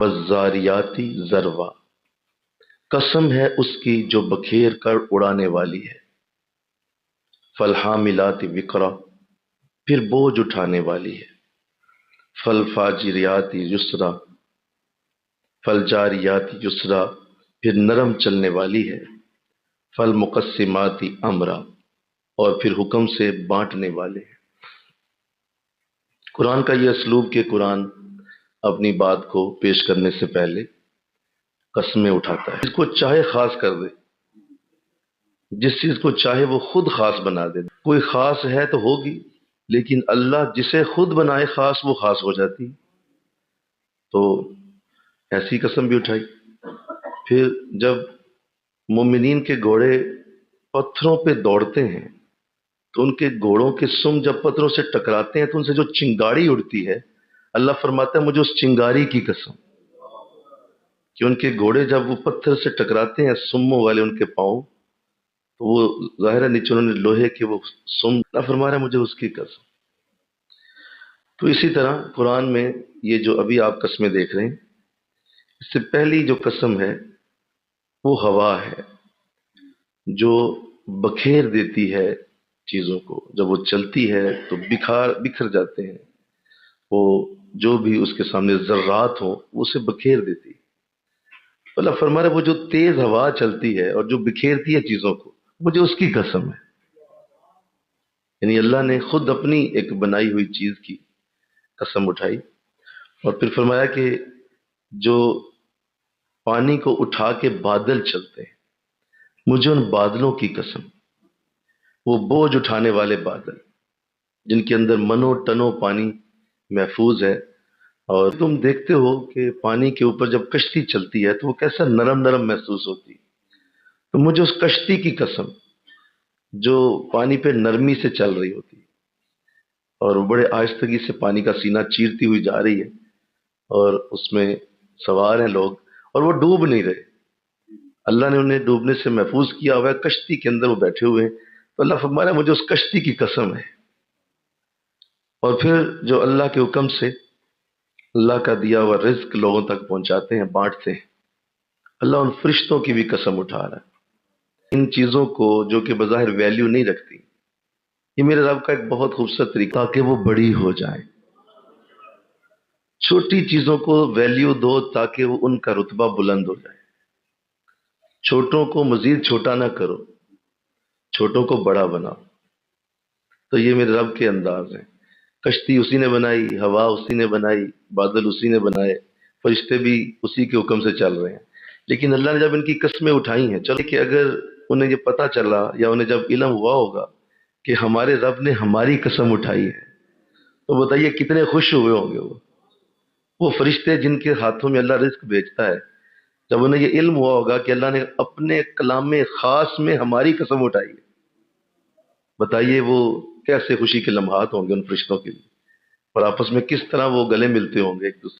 والذاریاتی ذروا، قسم ہے اس کی جو بکھیر کر اڑانے والی ہے، فالحاملات وقرا، پھر بوجھ اٹھانے والی ہے، فالفاجریات یسرا، فالجاریات یسرا، پھر نرم چلنے والی ہے، فالمقسمات امرا، اور پھر حکم سے بانٹنے والے ہیں۔ قرآن کا یہ اسلوب کہ قرآن اپنی بات کو پیش کرنے سے پہلے قسمیں اٹھاتا ہے، جس کو چاہے خاص کر دے، جس چیز کو چاہے وہ خود خاص بنا دے۔ کوئی خاص ہے تو ہوگی، لیکن اللہ جسے خود بنائے خاص، وہ خاص ہو جاتی۔ تو ایسی قسم بھی اٹھائی۔ پھر جب مومنین کے گھوڑے پتھروں پہ دوڑتے ہیں تو ان کے گھوڑوں کے سم جب پتھروں سے ٹکراتے ہیں تو ان سے جو چنگاڑی اڑتی ہے، اللہ فرماتا ہے مجھے اس چنگاری کی قسم، کہ ان کے گھوڑے جب وہ پتھر سے ٹکراتے ہیں، سموں والے ان کے پاؤں، تو وہ ظاہر ہے نیچے انہوں نے لوہے کے وہ سم، اللہ فرما رہا ہے مجھے اس کی قسم۔ تو اسی طرح قرآن میں یہ جو ابھی آپ قسمیں دیکھ رہے ہیں، اس سے پہلی جو قسم ہے وہ ہوا ہے، جو بکھیر دیتی ہے چیزوں کو، جب وہ چلتی ہے تو بکھر جاتے ہیں، وہ جو بھی اس کے سامنے ذرات ہوں وہ اسے بکھیر دیتی ہے۔ اللہ فرما رہا ہے وہ جو تیز ہوا چلتی ہے اور جو بکھیرتی ہے چیزوں کو، مجھے اس کی قسم ہے۔ یعنی اللہ نے خود اپنی ایک بنائی ہوئی چیز کی قسم اٹھائی، اور پھر فرمایا کہ جو پانی کو اٹھا کے بادل چلتے ہیں، مجھے ان بادلوں کی قسم، وہ بوجھ اٹھانے والے بادل جن کے اندر منو ٹنو پانی محفوظ ہے۔ اور تم دیکھتے ہو کہ پانی کے اوپر جب کشتی چلتی ہے تو وہ کیسا نرم نرم محسوس ہوتی ہے، تو مجھے اس کشتی کی قسم جو پانی پہ نرمی سے چل رہی ہوتی ہے اور بڑے آہستگی سے پانی کا سینہ چیرتی ہوئی جا رہی ہے، اور اس میں سوار ہیں لوگ اور وہ ڈوب نہیں رہے، اللہ نے انہیں ڈوبنے سے محفوظ کیا ہوا ہے، کشتی کے اندر وہ بیٹھے ہوئے ہیں۔ تو اللہ فرما رہا ہے مجھے اس کشتی کی قسم ہے۔ اور پھر جو اللہ کے حکم سے اللہ کا دیا ہوا رزق لوگوں تک پہنچاتے ہیں، بانٹتے ہیں، اللہ ان فرشتوں کی بھی قسم اٹھا رہا ہے، ان چیزوں کو جو کہ بظاہر ویلیو نہیں رکھتی، یہ میرے رب کا ایک بہت خوبصورت طریقہ تاکہ وہ بڑی ہو جائیں۔ چھوٹی چیزوں کو ویلیو دو تاکہ وہ ان کا رتبہ بلند ہو جائے، چھوٹوں کو مزید چھوٹا نہ کرو، چھوٹوں کو بڑا بناؤ۔ تو یہ میرے رب کے انداز ہیں۔ کشتی اسی نے بنائی، ہوا اسی نے بنائی، بادل اسی نے بنائے، فرشتے بھی اسی کے حکم سے چل رہے ہیں۔ لیکن اللہ نے جب ان کی قسمیں اٹھائی ہیں، چلو کہ اگر انہیں یہ پتہ چلا یا انہیں جب علم ہوا ہوگا کہ ہمارے رب نے ہماری قسم اٹھائی ہے، تو بتائیے کتنے خوش ہوئے ہوں گے وہ فرشتے جن کے ہاتھوں میں اللہ رزق بھیجتا ہے۔ جب انہیں یہ علم ہوا ہوگا کہ اللہ نے اپنے کلام خاص میں ہماری قسم اٹھائی ہے، بتائیے وہ کیسے خوشی کے لمحات ہوں گے ان فرشتوں کے لیے، اور آپس میں کس طرح وہ گلے ملتے ہوں گے ایک دوسرے